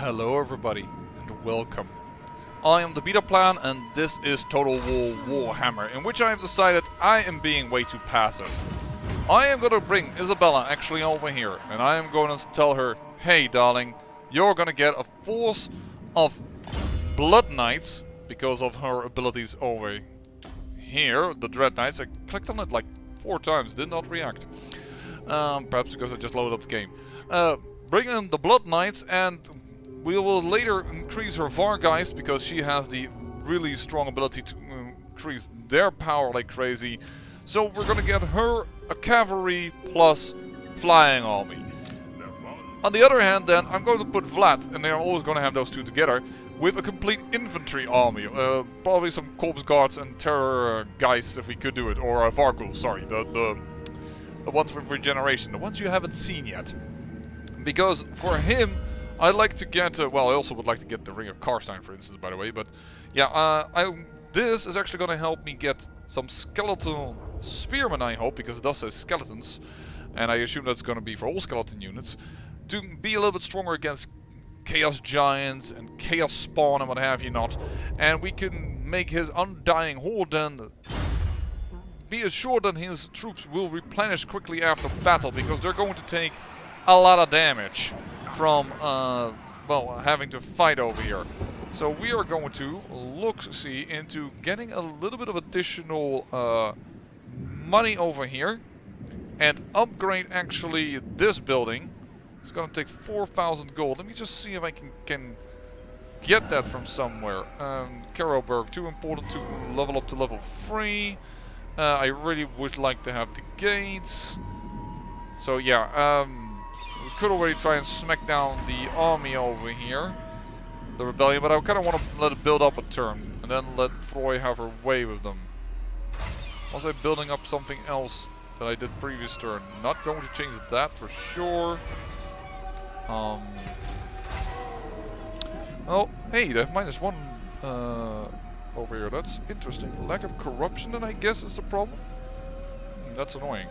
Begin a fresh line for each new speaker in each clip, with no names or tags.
Hello everybody and welcome. I am the Beta Plan and this is Total War Warhammer, in which I have decided I am being way too passive. I am going to bring Isabella actually over here and I am going to tell her, hey darling, you're going to get a force of Blood Knights because of her abilities over here, the Dread Knights. I clicked on it like 4 times, did not react. Perhaps because I just loaded up the game. Bring in the Blood Knights and we will later increase her Vargeist because she has the really strong ability to increase their power like crazy. So we're gonna get her a cavalry plus flying army. On the other hand then, I'm going to put Vlad, and they're always going to have those two together, with a complete infantry army. Probably some corpse guards and terror guys if we could do it, or Vargul, sorry, the ones with regeneration, the ones you haven't seen yet. Because for him, I'd like to get, well, I also would like to get the Ring of Karstein, for instance, by the way, but yeah, this is actually going to help me get some skeletal spearmen, I hope, because it does say skeletons, and I assume that's going to be for all skeleton units, to be a little bit stronger against Chaos Giants and Chaos Spawn and what have you not, and we can make his Undying Horde then be assured that his troops will replenish quickly after battle, because they're going to take a lot of damage from, well, having to fight over here. So we are going to see into getting a little bit of additional money over here and upgrade actually this building. It's going to take 4,000 gold. Let me just see if I can get that from somewhere. Karelberg, too important to level up to level 3. I really would like to have the gates. So yeah, we could already try and smack down the army over here, the rebellion, but I kind of want to let it build up a turn and then let Froy have her way with them. Was I building up something else that I did previous turn? Not going to change that for sure. Oh, hey, they have -1 over here. That's interesting. Lack of corruption, then I guess is the problem. That's annoying.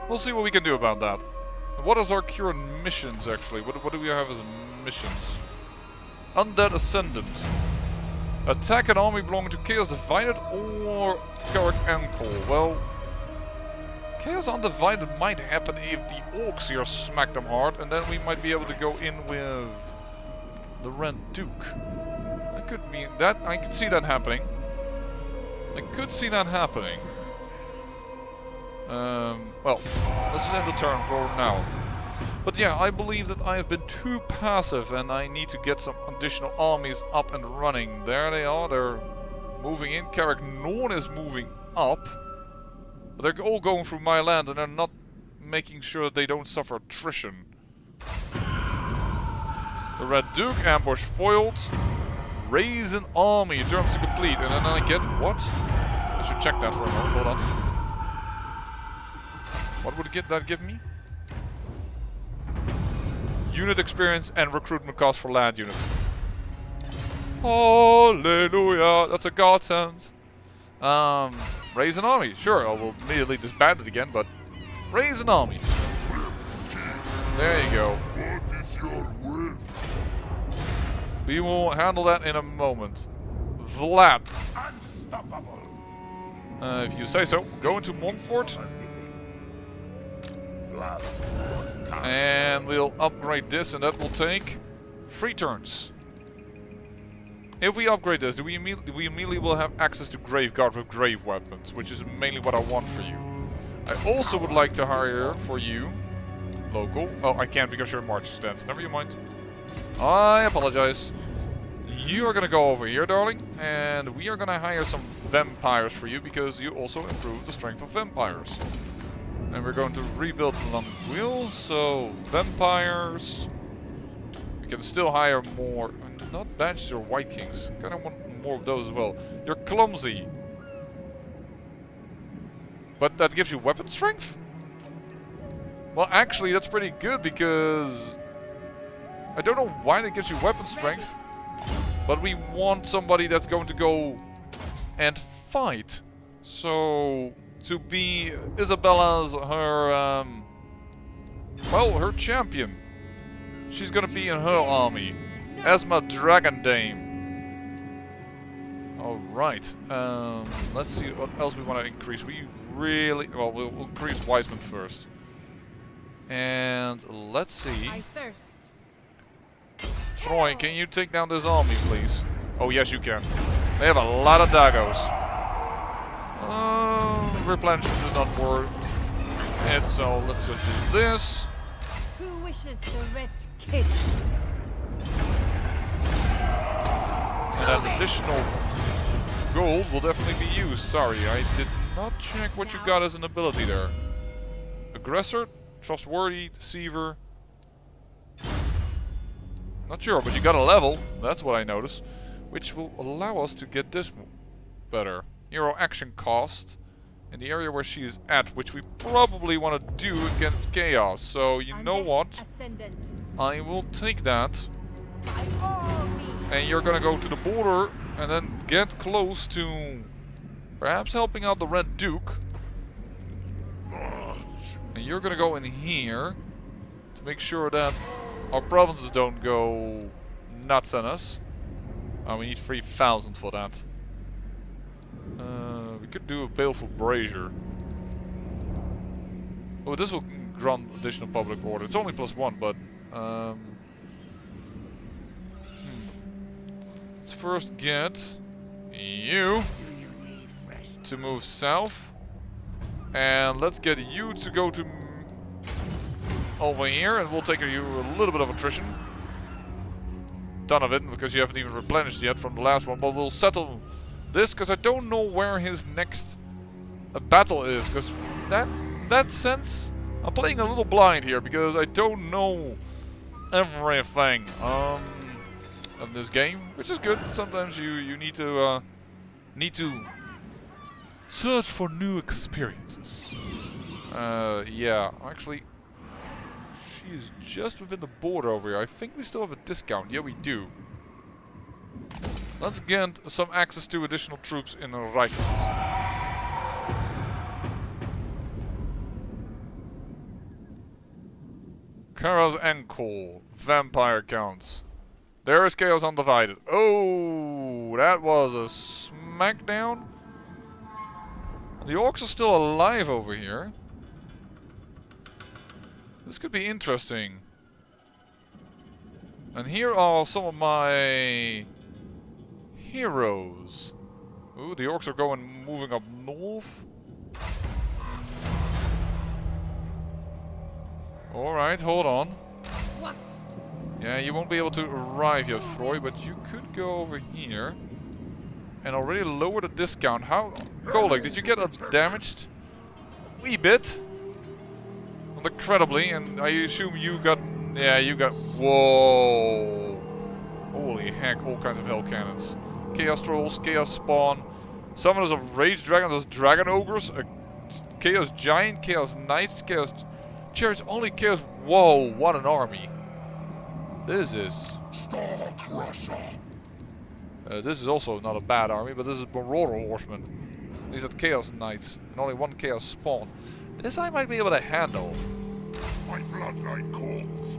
We'll see what we can do about that. What is our current missions, actually? What do we have as missions? Undead Ascendant. Attack an army belonging to Chaos Divided or Carrick Encore. Well, Chaos Undivided might happen if the Orcs here smack them hard, and then we might be able to go in with the Red Duke. That could be that. I could see that happening. I could see that happening. Well, let's just end the turn for now. But yeah, I believe that I have been too passive and I need to get some additional armies up and running. There they are, they're moving in. Carrick Norn is moving up. But they're all going through my land and they're not making sure that they don't suffer attrition. The Red Duke, ambush foiled. Raise an army, terms to complete. And then I get what? I should check that for a moment, hold on. What would that give me? Unit experience and recruitment cost for land units. Hallelujah! That's a godsend. Raise an army. Sure, I will immediately disband it again, but raise an army. There you go. We will handle that in a moment. Vlad. Unstoppable. If you say so. Go into Montfort. And we'll upgrade this, and that will take 3 turns. If we upgrade this, we immediately will have access to Graveguard with grave weapons, which is mainly what I want for you. I also would like to hire for you local. Oh, I can't because you're in marching stance. Never mind. I apologize. You are gonna go over here, darling, and we are gonna hire some vampires for you because you also improve the strength of vampires. And we're going to rebuild Longueuil, so vampires. We can still hire more, not badges or White Kings. Kind of want more of those as well. You're clumsy. But that gives you weapon strength? Well, actually, that's pretty good because I don't know why that gives you weapon strength, but we want somebody that's going to go and fight. So to be Isabella's, her champion. she's gonna be in her army. Esma Dragon Dame. Alright. Let's see what else we want to increase. We really... Well, we'll increase Wiseman first. And let's see.
I thirst.
Troy, can you take down this army, please? Oh, yes, you can. They have a lot of daggos. Replenishment does not work. And so let's just do this.
Who wishes the red kiss?
And an additional gold will definitely be used. Sorry, I did not check what you got as an ability there. Aggressor, trustworthy, deceiver. Not sure, but you got a level. That's what I noticed. Which will allow us to get this better. Hero action cost. In the area where she is at, which we probably want to do against Chaos. So, you know what?
Ascendant.
I will take that. And you're gonna go to the border and then get close to perhaps helping out the Red Duke. And you're gonna go in here to make sure that our provinces don't go nuts on us. We need 3,000 for that. We could do a Baleful Brazier. Oh, this will grant additional public order. It's only +1, but let's first get you to move south, and let's get you to go to over here, and we'll take you a little bit of attrition. Ton of it, because you haven't even replenished yet from the last one, but we'll settle this, because I don't know where his next battle is, because that sense, I'm playing a little blind here, because I don't know everything of this game, which is good. Sometimes you need to search for new experiences. Yeah, actually, she is just within the border over here. I think we still have a discount. Yeah, we do. Let's get some access to additional troops in the Reichland. Kara's Encore. Vampire counts. There is Chaos Undivided. Oh, that was a smackdown. The orcs are still alive over here. This could be interesting. And here are some of my heroes. Ooh, the orcs are moving up north. Alright, hold on.
What?
Yeah, you won't be able to arrive yet, Froy, but you could go over here and already lower the discount. How? Golek, did you get damaged? A wee bit. Not incredibly, and I assume you got... Yeah, you got... Whoa! Holy heck, all kinds of hell cannons. Chaos Trolls, Chaos Spawn, Summoners of Rage Dragons, there's Dragon Ogres, Chaos Giant, Chaos Knights, Chaos Chariots, only Chaos... Whoa, what an army. This is... this is also not a bad army, but this is Marauder Horsemen. These are Chaos Knights, and only one Chaos Spawn. This I might be able to handle.
My bloodline calls.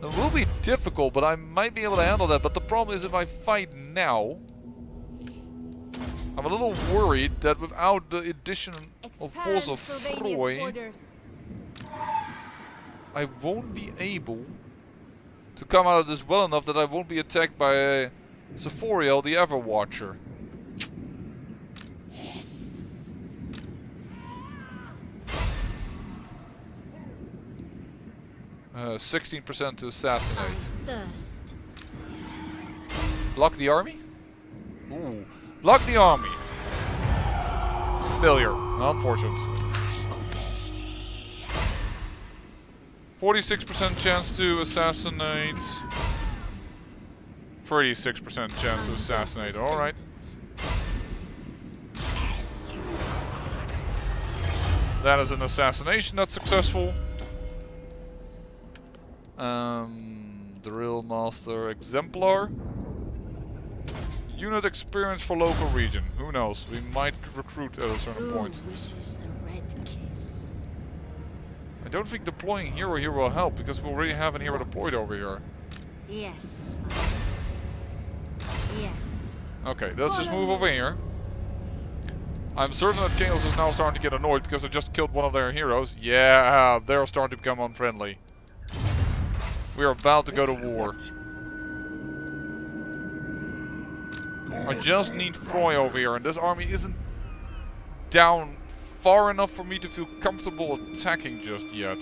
It will be difficult, but I might be able to handle that. But the problem is if I fight now, I'm a little worried that without the addition of force of Froy, I won't be able to come out of this well enough that I won't be attacked by Sephoriel the Everwatcher. 16% to assassinate.
Thirst.
Block the army? Ooh. Block the army! Failure. Unfortunate. 46% chance to assassinate. 36% chance to assassinate. Alright. That is an assassination that's successful. Drill Master Exemplar. Unit experience for local region. Who knows? We might recruit at a certain point.
Wishes the red kiss.
I don't think deploying hero here will help, because we already have an hero deployed over here.
Yes, my son. Yes.
Okay, let's just move over here. I'm certain that Chaos is now starting to get annoyed because I just killed one of their heroes. Yeah, they're starting to become unfriendly. We are about to go to war. I just need Froy over here, and this army isn't down far enough for me to feel comfortable attacking just yet.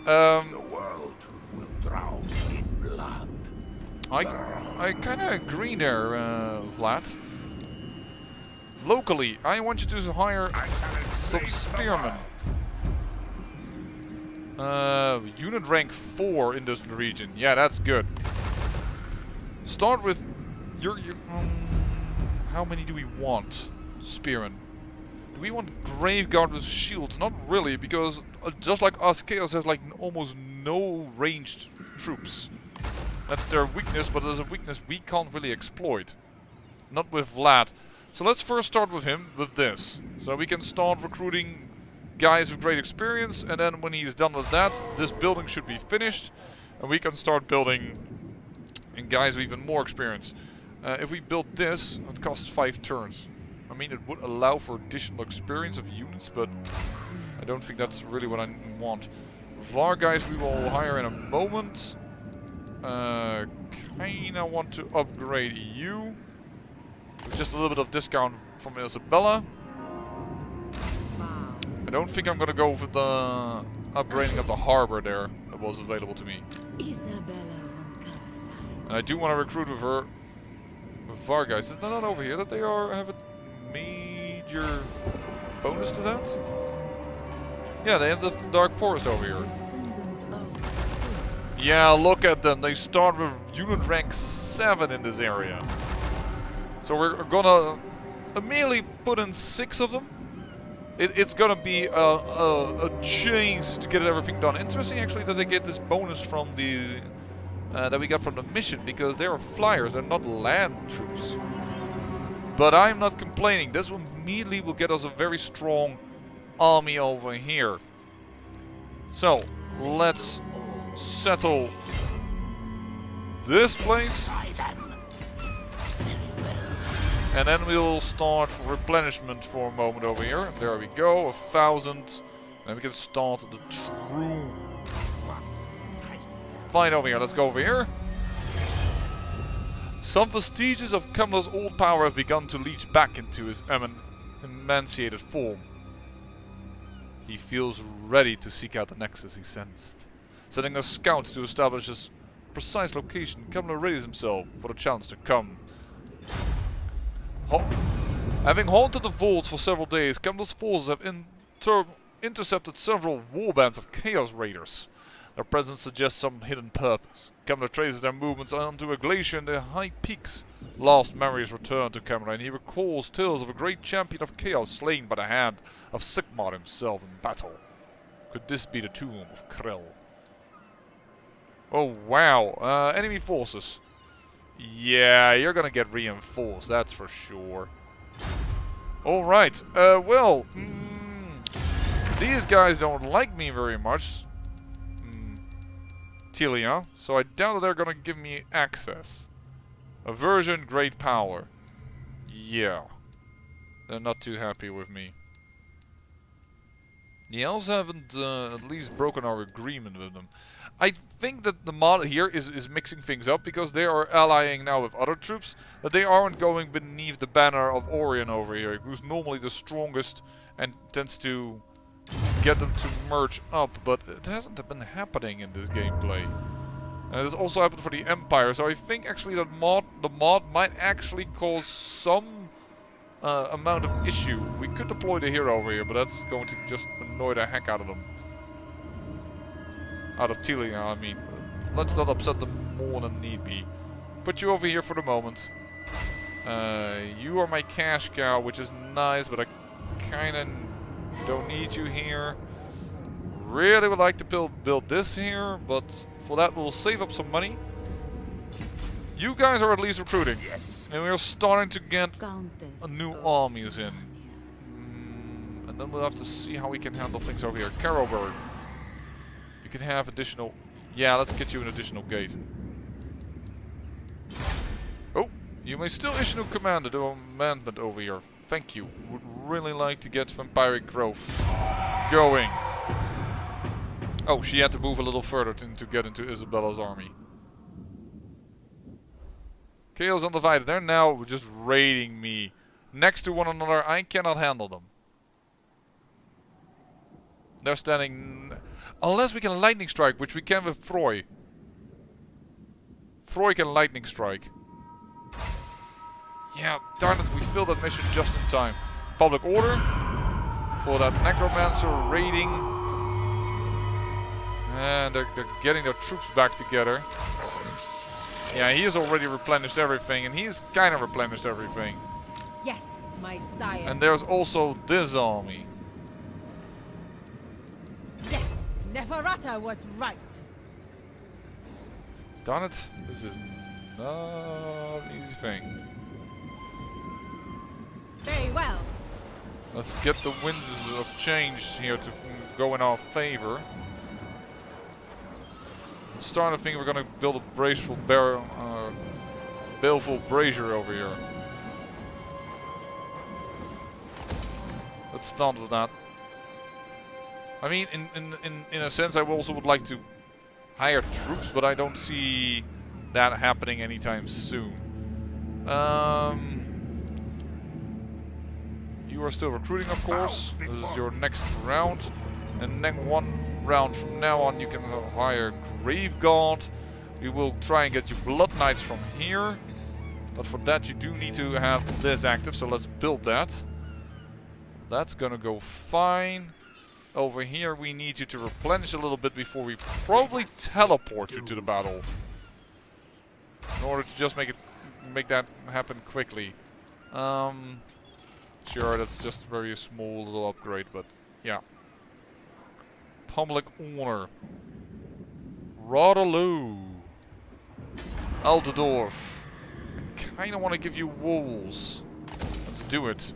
The world will drown in blood.
I kind of agree there, Vlad. Locally, I want you to hire some spearmen. Unit rank 4 in this region. Yeah, that's good. Start with your how many do we want? Spearmen. Do we want Graveguard with shields? Not really, because just like us, Chaos has like almost no ranged troops. That's their weakness, but there's a weakness we can't really exploit. Not with Vlad. So let's first start with him with this. So we can start recruiting guys with great experience, and then when he's done with that, this building should be finished, and we can start building in guys with even more experience. If we build this, it costs 5 turns. I mean, it would allow for additional experience of units, but I don't think that's really what I want. VAR guys we will hire in a moment. Kinda want to upgrade you. With just a little bit of discount from Isabella. I don't think I'm gonna go for the upgrading of the harbor there that was available to me. And I do want to recruit with her. With VAR guys. Is that not over here that they have a major bonus to that? Yeah, they have the Dark Forest over here. Yeah, look at them. They start with unit rank 7 in this area. So we're gonna immediately put in 6 of them. It's gonna be a chase to get everything done. Interesting actually that they get this bonus from the that we got from the mission, because they are flyers, they're not land troops. But I'm not complaining. This immediately will get us a very strong army over here. So let's settle this place. And then we'll start replenishment for a moment over here. There we go, 1,000. And we can start the true fight over here. Let's go over here. Some vestiges of Cumber's old power have begun to leach back into his emaciated form. He feels ready to seek out the nexus he sensed. Sending a scout to establish his precise location, Cumber readies himself for the challenge to come. Having haunted the vaults for several days, Cumber's forces have intercepted several warbands of Chaos Raiders. Their presence suggests some hidden purpose. Cumber traces their movements onto a glacier in the high peaks. Last memories return to Cumber, and he recalls tales of a great champion of Chaos slain by the hand of Sigmar himself in battle. Could this be the tomb of Krell? Oh wow, enemy forces. Yeah, you're gonna get reinforced, that's for sure. Alright, well, these guys don't like me very much. Telia, so I doubt that they're gonna give me access. Aversion, great power. Yeah. They're not too happy with me. The elves haven't at least broken our agreement with them. I think that the mod here is mixing things up, because they are allying now with other troops, that they aren't going beneath the banner of Orion over here, who's normally the strongest and tends to get them to merge up, but it hasn't been happening in this gameplay. And this also happened for the Empire, so I think actually that the mod might actually cause some amount of issue. We could deploy the hero over here, but that's going to just annoy the heck out of them. Out of Telia, I mean. Let's not upset them more than need be. Put you over here for the moment. You are my cash cow, which is nice, but I kinda don't need you here. Really would like to build this here, but for that we'll save up some money. You guys are at least recruiting. Yes. And we're starting to get new armies in. And then we'll have to see how we can handle things over here. Karlberg. can have additional... Yeah, let's get you an additional gate. Oh, you may still issue a command to amendment over here. Thank you. Would really like to get vampiric growth going. Oh, she had to move a little further to get into Isabella's army. Chaos Undivided. They're now just raiding me next to one another. I cannot handle them. They're standing... Unless we can lightning strike, which we can with Froy. Froy can lightning strike. Yeah, darn it, we filled that mission just in time. Public order for that necromancer raiding. And they're getting their troops back together. Yeah, he has already replenished everything, and he's kind of replenished everything.
Yes, my sire.
And there's also this army.
Yes, Neferata was right.
Darn it, this is not an easy thing.
Very well.
Let's get the winds of change here to go in our favor. Starting to think we're gonna build a baleful brazier over here. Let's start with that. I mean, in a sense, I also would like to hire troops, but I don't see that happening anytime soon. You are still recruiting, of course. This is your next round. And then one round from now on, you can hire Grave Guard. We will try and get you Blood Knights from here. But for that, you do need to have this active, so let's build that. That's gonna go fine. Over here, we need you to replenish a little bit before we probably teleport you to the battle. In order to just make that happen quickly. Sure, that's just a very small little upgrade, but yeah. Public Honor. Rodeloo. Altendorf. I kinda wanna give you walls. Let's do it.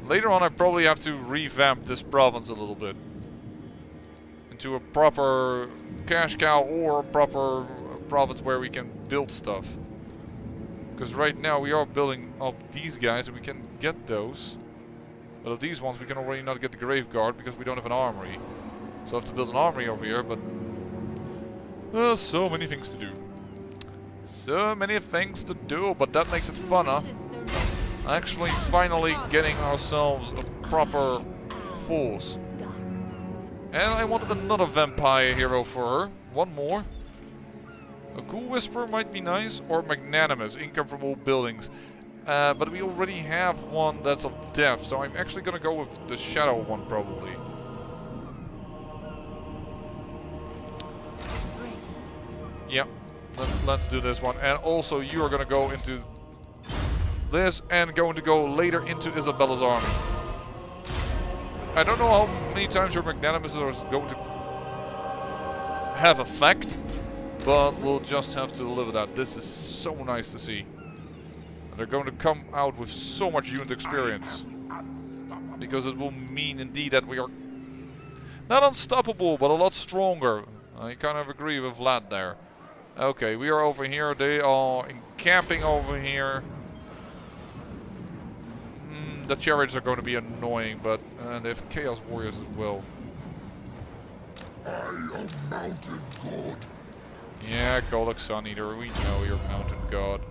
Later on I probably have to revamp this province a little bit. Into a proper cash cow or a proper province where we can build stuff. Because right now we are building up these guys and we can get those. But of these ones we can already not get the Grave Guard because we don't have an armory. So I have to build an armory over here, but... so many things to do. So many things to do, but that makes it fun, huh? Actually finally getting ourselves a proper force. And I wanted another vampire hero for her. One more. A Ghoul Whisperer might be nice, or Magnanimous, income from all buildings. But we already have one that's of death, so I'm actually gonna go with the Shadow one probably. Yep, let's do this one. And also you are gonna go into this and going to go later into Isabella's army. I don't know how many times your Magnanimous is going to have effect. But we'll just have to live with that. This is so nice to see. And they're going to come out with so much unit experience. Because it will mean indeed that we are not unstoppable, but a lot stronger. I kind of agree with Vlad there. Okay, we are over here. They are encamping over here. The chariots are going to be annoying, but they have Chaos Warriors as well.
I am Mountain God.
Yeah, Golok Sun Eater, we know you're Mountain God.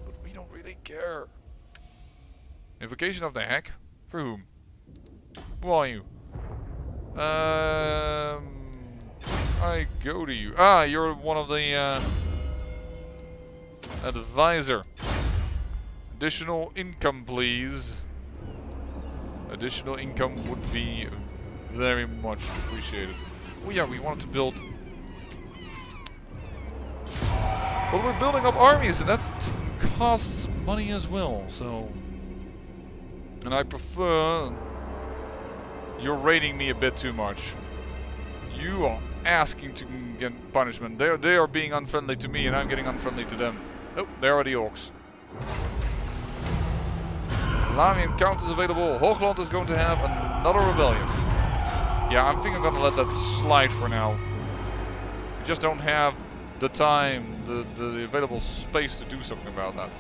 But we don't really care. Invocation of the Heck? For whom? Who are you? I go to you. Ah, you're one of the advisor. Additional income, please. Additional income would be very much appreciated. Oh yeah, we wanted to build... Well, we're building up armies, and that costs money as well, so... And I prefer... You're raiding me a bit too much. You are asking to get punishment. They are being unfriendly to me, and I'm getting unfriendly to them. Oh, there are the orcs. Lamian Count is available. Hoogland is going to have another rebellion. Yeah, I think I'm gonna let that slide for now. We just don't have the time, the available space to do something about that.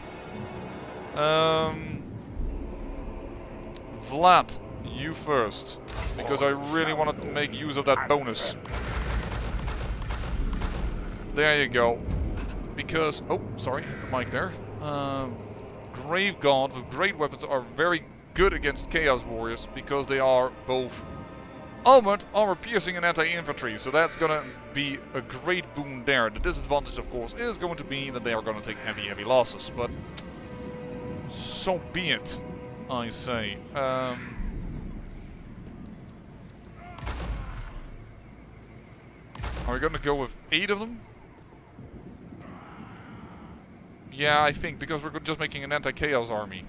Vlad, you first. Because I really want to make use of that bonus. There you go. Because, oh, sorry, hit the mic there. Grave God with great weapons are very good against Chaos Warriors because they are both armored, armor piercing, and anti-infantry. So that's gonna be a great boon there. The disadvantage, of course, is going to be that they are gonna take heavy losses. But so be it, I say. Are we gonna go with 8 of them? Yeah, I think, because we're just making an anti-chaos army.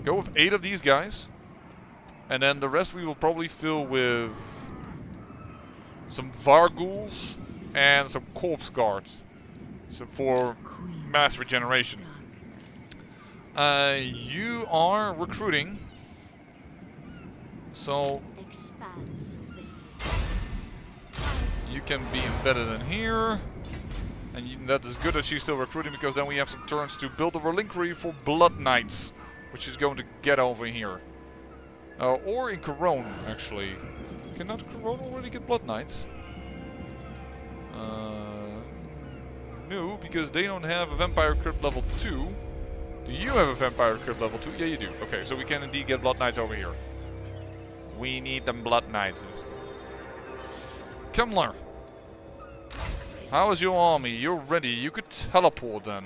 Go with 8 of these guys. And then the rest we will probably fill with some Varghouls and some Corpse Guards. So for mass regeneration. You are recruiting. So you can be embedded in here. And that is good that she's still recruiting, because then we have some turns to build a relinquery for Blood Knights, which is going to get over here. Or in Corone, actually. Cannot Corone already get Blood Knights? No, because they don't have a Vampire Crypt level 2. Do you have a Vampire Crypt level 2? Yeah, you do. Okay, so we can indeed get Blood Knights over here. We need them Blood Knights. Kemmler. How is your army? You're ready. You could teleport then.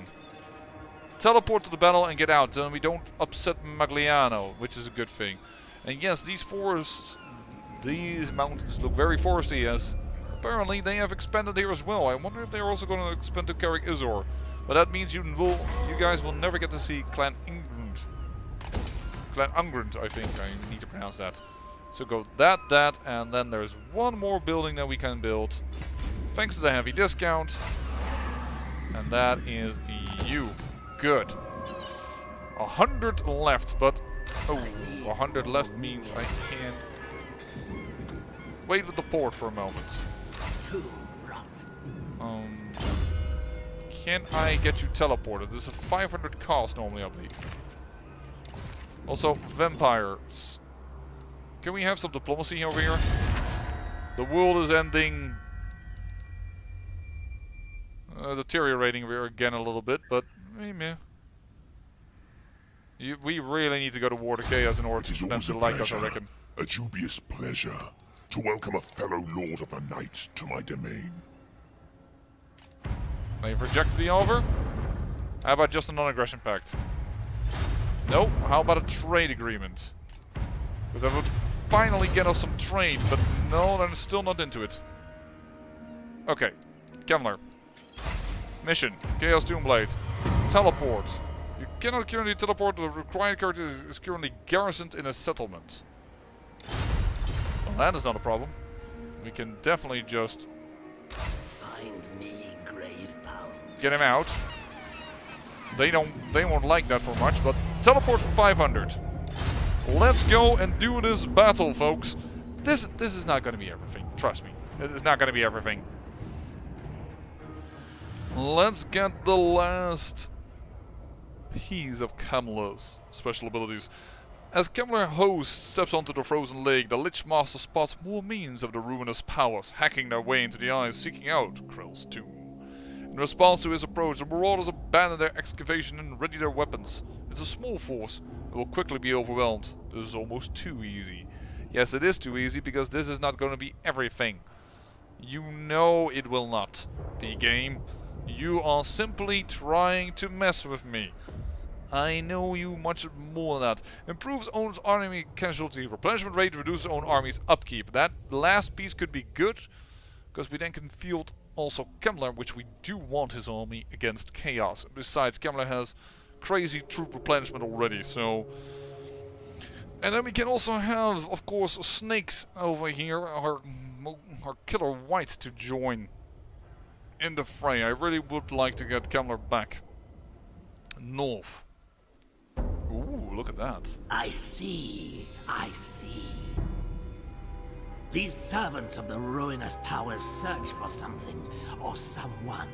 Teleport to the battle and get out. Then we don't upset Magliano, which is a good thing. And yes, these forests, these mountains look very foresty, yes. Apparently they have expanded here as well. I wonder if they're also going to expand to Carrick Izor. But that means you guys will never get to see Clan Ingrund. Clan Ungrund, I think. I need to pronounce that. So go that, and then there's one more building that we can build. Thanks to the heavy discount. And that is you. Good. 100 left, but... Oh, 100 left means I can't... Wait with the port for a moment. Can I get you teleported? This is a 500 cost normally, I believe. Also, vampires. Can we have some diplomacy over here? The world is ending... deteriorating again a little bit, but meh. We really need to go to war to chaos in order for them to like us, I reckon.
A dubious pleasure to welcome a fellow Lord of the Night to my domain.
They've rejected the offer. How about just a non-aggression pact? No. How about a trade agreement? Because that would finally get us some trade, but no, they're still not into it. Okay. Kemmler. Mission. Chaos Doomblade. Teleport. You cannot currently teleport. The required character is currently garrisoned in a settlement. Well, that is not a problem. We can definitely just...
Find me, Gravebound.
Get him out. They won't like that for much, but teleport for 500. Let's go and do this battle, folks. This is not going to be everything. Trust me. It is not going to be everything. Let's get the last piece of Kemmler's special abilities. As Kemmler host steps onto the frozen lake, the Lich Master spots more means of the ruinous powers, hacking their way into the eyes, seeking out Krell's tomb. In response to his approach, the Marauders abandon their excavation and ready their weapons. It's a small force that will quickly be overwhelmed. This is almost too easy. Yes, it is too easy, because this is not going to be everything. You know it will not be, game. You are simply trying to mess with me. I know you much more than that. Improves own army casualty replenishment rate, reduces own army's upkeep. That last piece could be good, because we then can field also Kemmler, which we do want his army against chaos. Besides, Kemmler has crazy troop replenishment already, so... And then we can also have, of course, snakes over here, our killer white, to join in the fray. I really would like to get Kemmler back north. Ooh, look at that.
I see. These servants of the ruinous powers search for something or someone.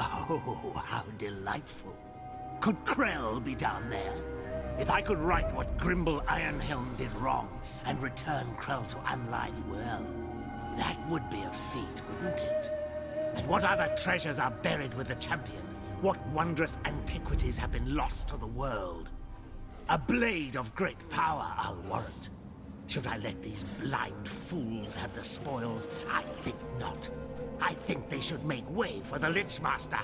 Oh, how delightful. Could Krell be down there? If I could right what Grimble Ironhelm did wrong and return Krell to unlife, well, that would be a feat, wouldn't it? And what other treasures are buried with the champion? What wondrous antiquities have been lost to the world? A blade of great power, I'll warrant. Should I let these blind fools have the spoils? I think not. I think they should make way for the Lich Master.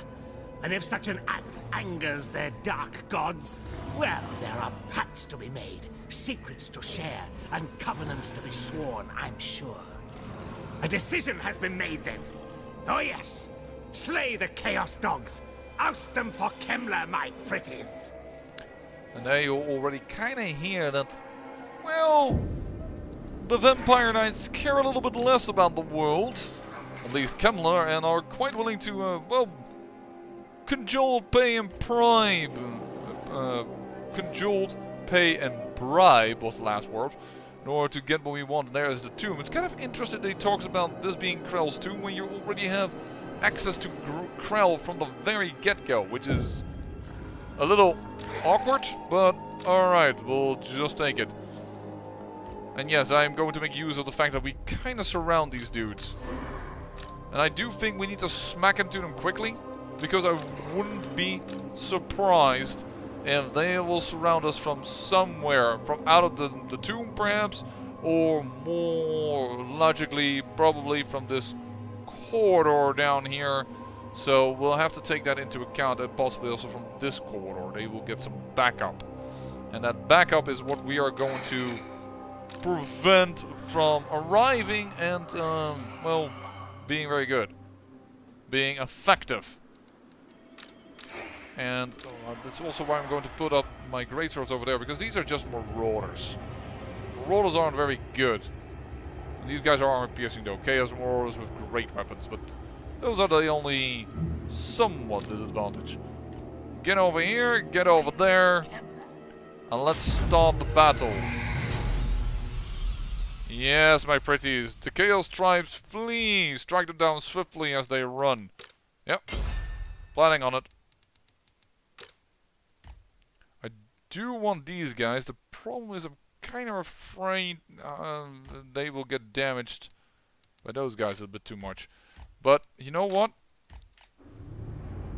And if such an act angers their dark gods, well, there are pacts to be made, secrets to share, and covenants to be sworn, I'm sure. A decision has been made then. Oh yes, slay the Chaos Dogs. Oust them for Kemler, my pretties.
And there you already kind of hear that, well, the Vampire Knights care a little bit less about the world, at least Kemler, and are quite willing to, well, cajole, pay, and bribe. Cajoled, pay, and bribe was the last word, in order to get what we want. And there is the tomb. It's kind of interesting that he talks about this being Krell's tomb when you already have access to Krell from the very get-go, which is a little awkward, but alright, we'll just take it. And yes, I'm going to make use of the fact that we kind of surround these dudes. And I do think we need to smack into them quickly, because I wouldn't be surprised if they will surround us from somewhere, from out of the tomb perhaps, or more logically, probably from this corridor down here. So we'll have to take that into account, and possibly also from this corridor. They will get some backup. And that backup is what we are going to prevent from arriving and, well, being very good. Being effective. And that's also why I'm going to put up my greatswords over there, because these are just marauders. Marauders aren't very good. And these guys are armor piercing though. Chaos marauders with great weapons, but those are the only somewhat disadvantage. Get over here, get over there, and let's start the battle. Yes, my pretties. The Chaos tribes flee. Strike them down swiftly as they run. Yep. Planning on it. I do want these guys. The problem is I'm kind of afraid they will get damaged by those guys a bit too much. But you know what?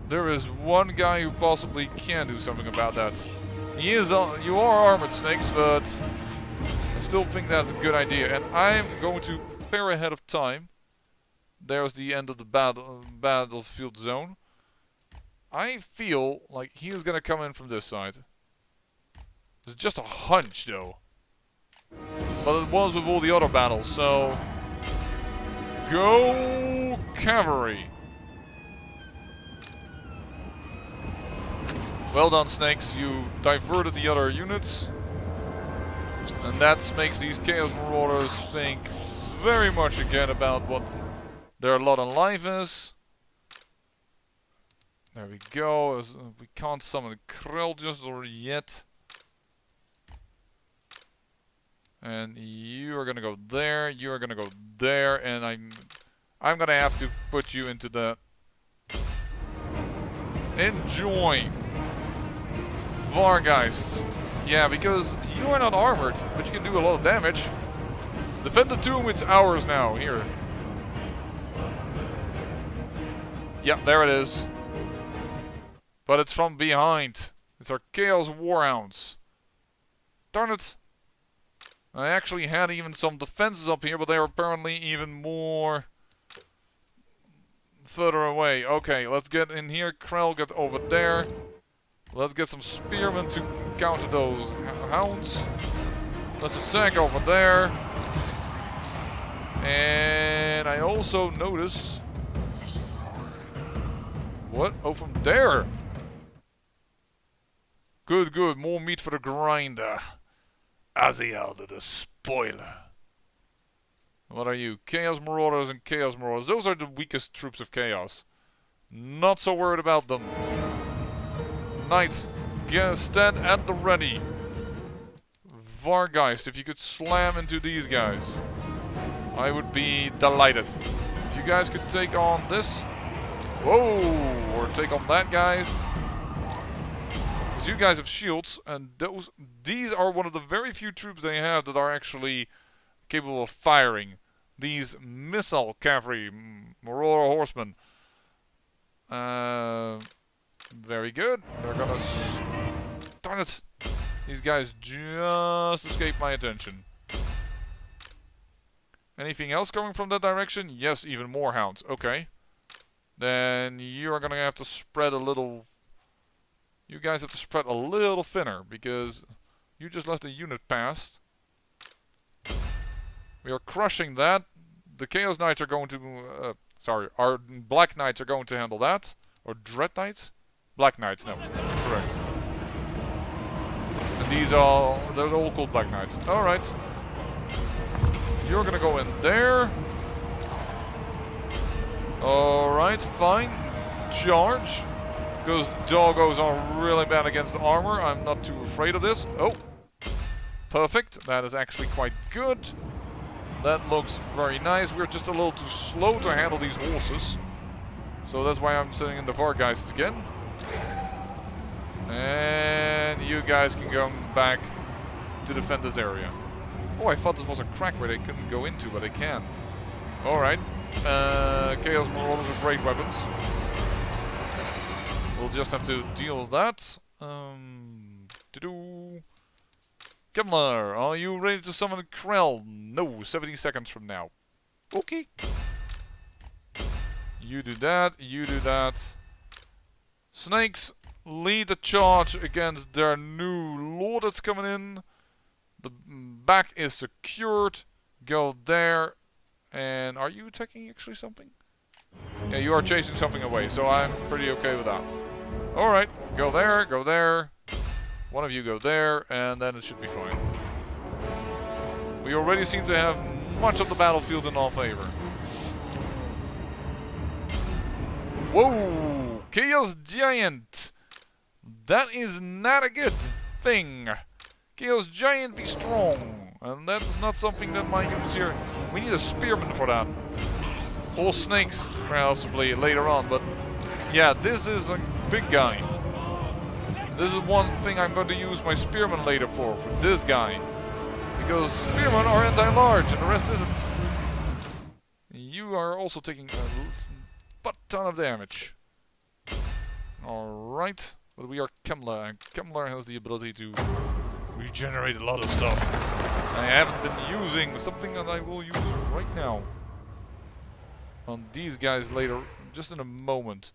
There is one guy who possibly can do something about that. He is. You are armored, snakes, but I still think that's a good idea. And I'm going to prepare ahead of time. There's the end of the battlefield zone. I feel like he is going to come in from this side. It's just a hunch, though. But it was with all the other battles, so go cavalry. Well done, snakes. You diverted the other units. And that makes these Chaos Marauders think very much again about what their lot in life is. There we go. We can't summon Krell just yet. And you are gonna go there, you are gonna go there, and I'm gonna have to put you into the enjoy Vargeists. Yeah, because you are not armored, but you can do a lot of damage. Defend the tomb, it's ours now. Here. Yeah, there it is. But it's from behind. It's our Chaos Warhounds. Darn it. I actually had even some defenses up here, but they are apparently even more further away. Okay, let's get in here. Krell, get over there. Let's get some spearmen to counter those hounds. Let's attack over there. And I also notice... What? Oh, from there! Good, good. More meat for the grinder. Aziel the spoiler. What are you? Chaos Marauders and Chaos Marauders. Those are the weakest troops of Chaos. Not so worried about them. Knights, stand at the ready. Vargeist, if you could slam into these guys. I would be delighted. If you guys could take on this. Whoa! Or take on that, guys. Because you guys have shields, and these are one of the very few troops they have that are actually capable of firing. These missile cavalry, Marauder horsemen. Very good. They're gonna... Darn it! These guys just escaped my attention. Anything else coming from that direction? Yes, even more hounds. Okay. Then you are gonna have to spread a little... You guys have to spread a little thinner, because you just let the unit past. We are crushing that. The Chaos Knights are going to... sorry, our Black Knights are going to handle that. Or Dread Knights? Black Knights, no. Correct. And these are... They're all called Black Knights. Alright. You're gonna go in there. Alright, fine. Charge. Because doggos are really bad against armor. I'm not too afraid of this. Oh. Perfect. That is actually quite good. That looks very nice. We're just a little too slow to handle these horses. So that's why I'm sending in the Vargeists again. And you guys can go back to defend this area. Oh, I thought this was a crack where they couldn't go into, but they can. Alright. Chaos Marauders are great weapons. We'll just have to deal with that. Kevlar, are you ready to summon Krell? No, 70 seconds from now. Okay. You do that, you do that. Snakes, lead the charge against their new lord that's coming in. The back is secured. Go there. And are you attacking actually something? Yeah, you are chasing something away, so I'm pretty okay with that. Alright, go there, go there. One of you go there, and then it should be fine. We already seem to have much of the battlefield in our favor. Whoa! Chaos Giant! That is not a good thing. Chaos Giant, be strong. And that's not something that my units here... We need a spearman for that. Or snakes, possibly, later on. But yeah, this is a big guy. This is one thing I'm going to use my spearman later for this guy. Because spearmen are anti-large and the rest isn't. You are also taking a butt ton of damage. Alright. But we are Kemlar, and Kemlar has the ability to regenerate a lot of stuff. I haven't been using something that I will use right now. On these guys later, just in a moment.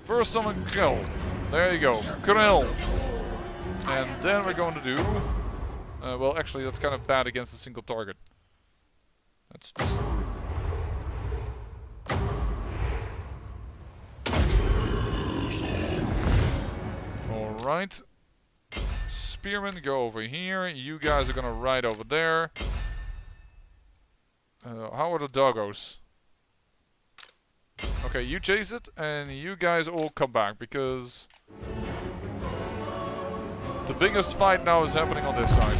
First summon Krell. There you go, Krell. And then we're going to do... well, actually, that's kind of bad against a single target. That's true. Alright. Spearmen, go over here. You guys are gonna ride over there. How are the doggos? Okay, you chase it, and you guys all come back, because the biggest fight now is happening on this side.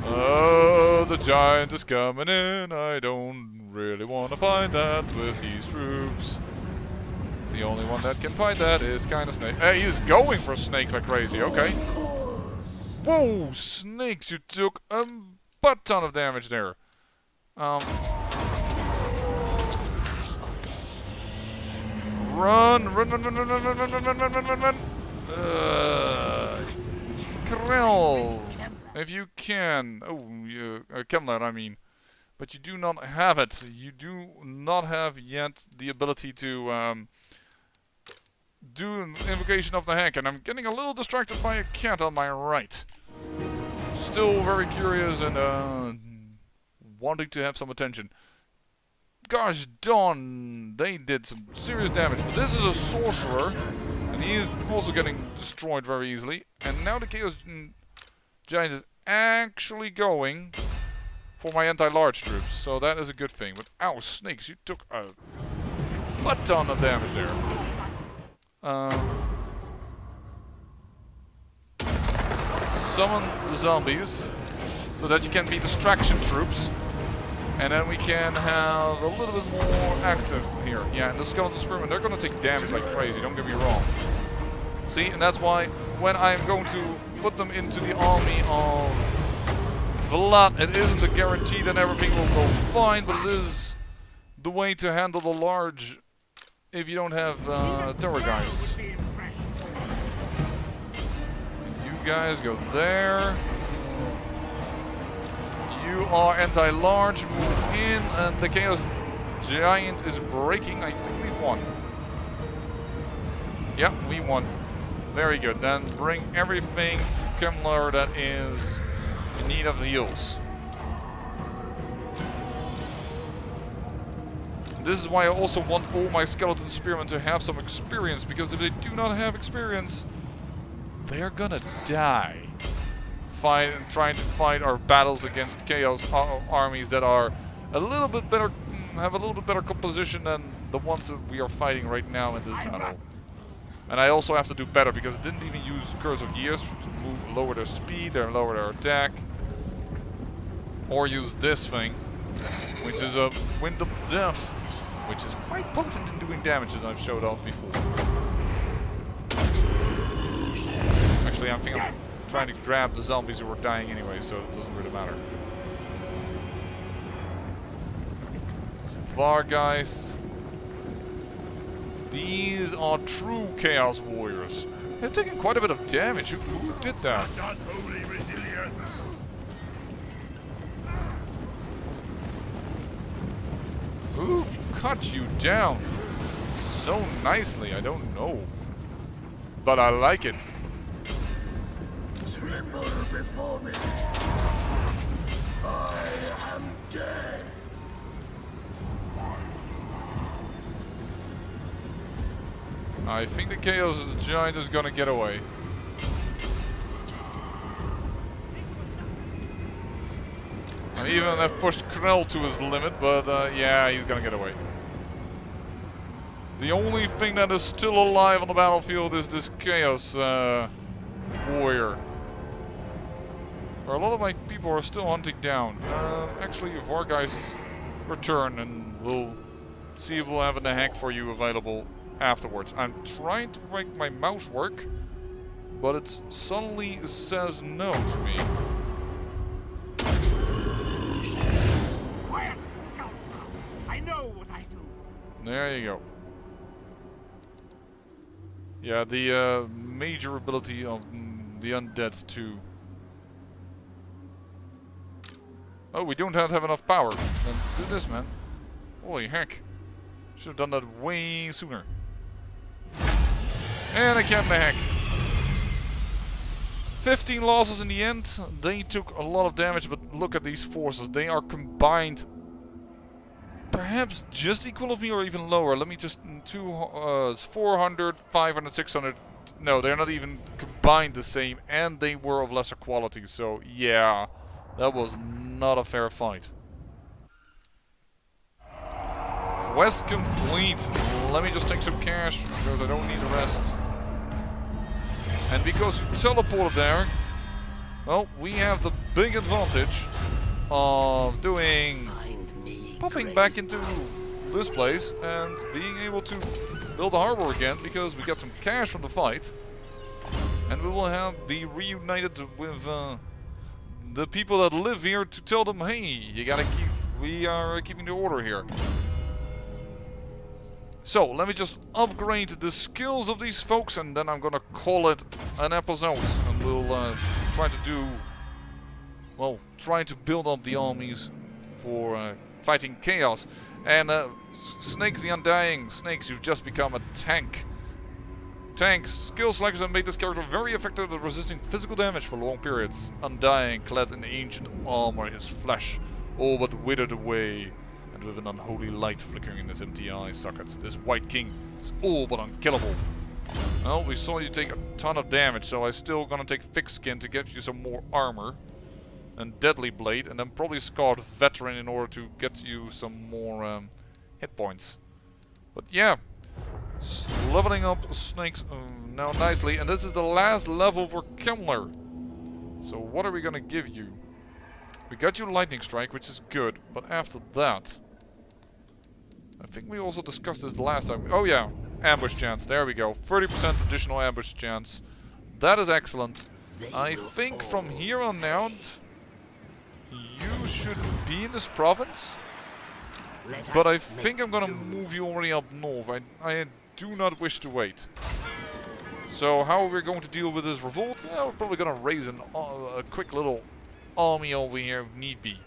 Oh, the giant is coming in. I don't really want to fight that with these troops. The only one that can fight that is kind of Snake. Hey, he's going for snakes like crazy, okay. Whoa, snakes, you took a butt ton of damage there. Run, run, run, run, run, run, run, run, run, run, run, run, run, run. Krell, if you can. Oh, Kemlar, I mean. But you do not have it. You do not have yet the ability to do an invocation of the Hank. And I'm getting a little distracted by a cat on my right. Still very curious and wanting to have some attention. Gosh darn, they did some serious damage. But this is a sorcerer, and he is also getting destroyed very easily. And now the Chaos Giant is actually going for my anti-large troops, so that is a good thing. But ow, snakes, you took a butt ton of damage there. summon the zombies so that you can be distraction troops. And then we can have a little bit more active here. Yeah, and the skeleton spearmen, they're going to take damage like crazy, don't get me wrong. See, and that's why when I'm going to put them into the army of Vlad, it isn't a guarantee that everything will go fine, but it is the way to handle the large if you don't have terrorgeists. You guys go there. You are anti-large, move in, and the Chaos Giant is breaking. I think we've won. Yeah, we won. Very good. Then bring everything to Kemler that is in need of heals. This is why I also want all my skeleton spearmen to have some experience, because if they do not have experience, they're gonna die. Trying to fight our battles against chaos armies that are a little bit better, have a little bit better composition than the ones that we are fighting right now in this battle. And I also have to do better because I didn't even use Curse of Years to lower their speed or lower their attack, or use this thing, which is a Wind of Death, which is quite potent in doing damage, as I've showed off before. Actually, I'm thinking I'm trying to grab the zombies who were dying anyway, so it doesn't really matter. Vargeist. These are true Chaos Warriors. They're taking quite a bit of damage. Who did that? Who cut you down so nicely? I don't know. But I like it.
Tremble before me. I am dead.
I think the Chaos Giant is gonna get away. I even have pushed Krell to his limit, but yeah, he's gonna get away. The only thing that is still alive on the battlefield is this Chaos Warrior. Or a lot of my people are still hunting down. Actually, Vargeist return, and we'll see if we'll have a hack for you available afterwards. I'm trying to make my mouse work, but it suddenly says no to me.
Quiet, Skullstar. I know what I do.
There you go. Yeah, the major ability of the undead to... Oh, we don't have enough power. Then do this, man. Holy heck. Should have done that way sooner. And I can't hack. 15 losses in the end. They took a lot of damage, but look at these forces. They are combined perhaps just equal of me or even lower. Let me just... 400, 500, 600... No, they're not even combined the same, and they were of lesser quality. So, yeah, that was not a fair fight. Quest complete. Let me just take some cash, because I don't need the rest. And because you teleported there, well, we have the big advantage of doing... popping back into this place and being able to build a harbor again, because we got some cash from the fight. And we will be reunited with the people that live here to tell them, hey, you gotta keep... we are keeping the order here. So, let me just upgrade the skills of these folks, and then I'm gonna call it an episode. And we'll try to do... well, try to build up the armies for fighting chaos. And Snakes the Undying. Snakes, you've just become a tank. Tanks, skill selectors have made this character very effective at resisting physical damage for long periods. Undying, clad in ancient armor, his flesh all but withered away. And with an unholy light flickering in his empty eye sockets, this White King is all but unkillable. Well, we saw you take a ton of damage, so I'm still gonna take Thick Skin to get you some more armor. And Deadly Blade, and then probably Scarred Veteran in order to get you some more hit points. But yeah, leveling up Snakes now nicely, and this is the last level for Kemler. So what are we gonna give you? We got you Lightning Strike, which is good, but after that... I think we also discussed this the last time. Oh yeah, ambush chance, there we go. 30% additional ambush chance. That is excellent. I think from here on out, you should be in this province. But I think I'm gonna move you already up north. I do not wish to wait. So how are we going to deal with this revolt? We're probably gonna raise a quick little army over here if need be.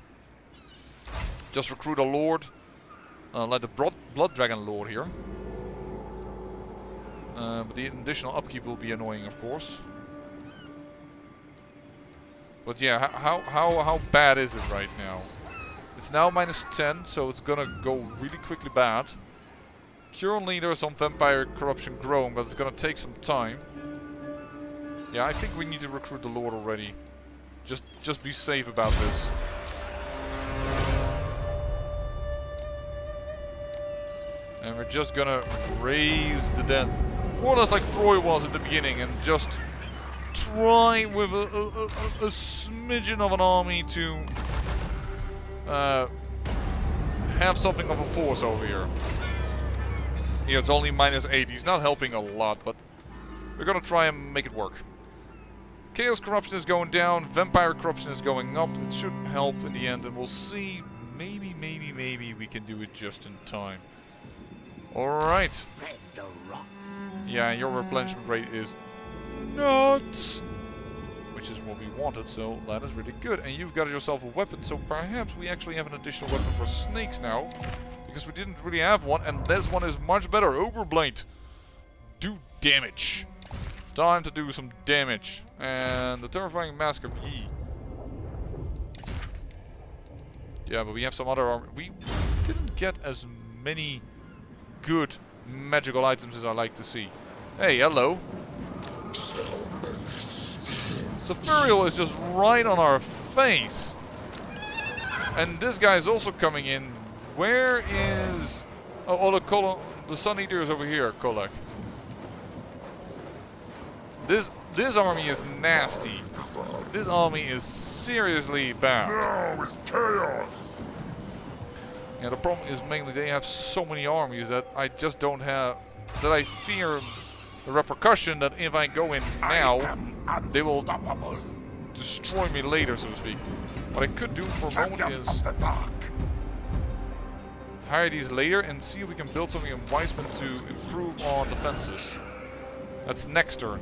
Just recruit a lord. Like the Blood Dragon Lord here. But the additional upkeep will be annoying, of course. But yeah, how bad is it right now? It's now -10, so it's gonna go really quickly bad. Currently there's some vampire corruption growing, but it's gonna take some time. Yeah, I think we need to recruit the Lord already. Just be safe about this. And we're just gonna raise the dead. More or less like Troy was at the beginning, and just try with a smidgen of an army to have something of a force over here. Yeah, it's only -8. He's not helping a lot, but we're gonna try and make it work. Chaos corruption is going down, vampire corruption is going up. It should help in the end, and we'll see. Maybe we can do it just in time. Alright.
Spread the rot.
Yeah, your replenishment rate is nuts. Which is what we wanted, so that is really good. And you've got yourself a weapon, so perhaps we actually have an additional weapon for snakes now. Because we didn't really have one, and this one is much better. Overblade. Do damage. Time to do some damage. And the terrifying mask of Yi. Yeah, but we have some other armor. We didn't get as many good magical items as I like to see. Hey, hello. Safuriel is just right on our face. And this guy is also coming in. Where is... Oh, the Sun Eater is over here, Kolek. This army is nasty. This army is seriously bad.
Now is chaos.
Yeah, the problem is mainly they have so many armies that I just don't have... That I fear the repercussion that if I go in now, they will destroy me later, so to speak. What I could do for a moment is hire these later and see if we can build something in Weissman to improve on defenses. That's next turn.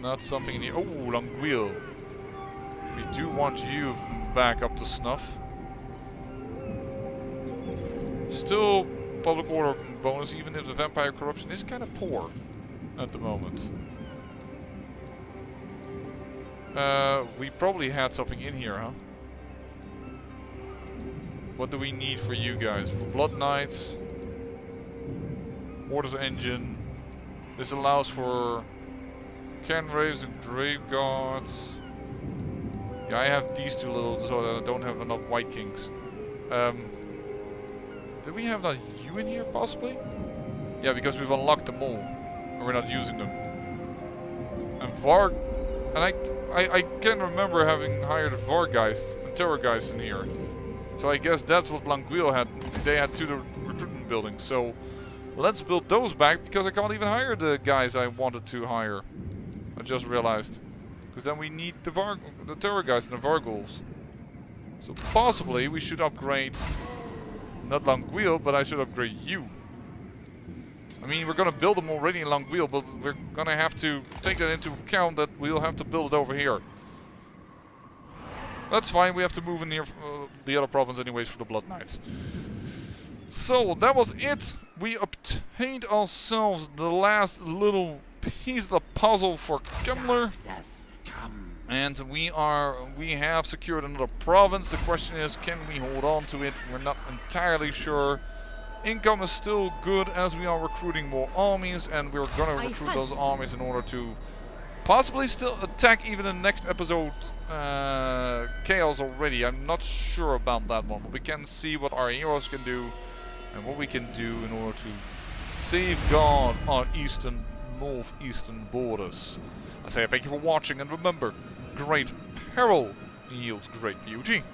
Not something in the... Oh, Longueuil. We do want you back up to snuff. Still public order bonus, even if the vampire corruption is kind of poor at the moment. We probably had something in here, huh? What do we need for you guys? For Blood Knights. Order's Engine. This allows for Cannon Raves and Grave Guards. Yeah, I have these two little, so I don't have enough White Kings. Did we have that you in here, possibly? Yeah, because we've unlocked them all. And we're not using them. And Varg... And I can remember having hired Vargeist and Terrorgeist in here. So I guess that's what Longueuil had. They had two recruitment buildings. So let's build those back, because I can't even hire the guys I wanted to hire. I just realized. Because then we need the Terrorgeist and the Vargulfs. So possibly we should upgrade... Not Longueuil, but I should upgrade you. I mean, we're gonna build them already in Longueuil, but we're gonna have to take that into account that we'll have to build it over here. That's fine, we have to move in near the other province anyways for the Blood Knights. So, that was it. We obtained ourselves the last little piece of the puzzle for Kemmler. And we have secured another province. The question is, can we hold on to it? We're not entirely sure. Income is still good as we are recruiting more armies, and we're gonna recruit those armies in order to possibly still attack even in the next episode Chaos already. I'm not sure about that one, but we can see what our heroes can do and what we can do in order to safeguard our northeastern borders. I say thank you for watching, and remember, great peril yields great beauty.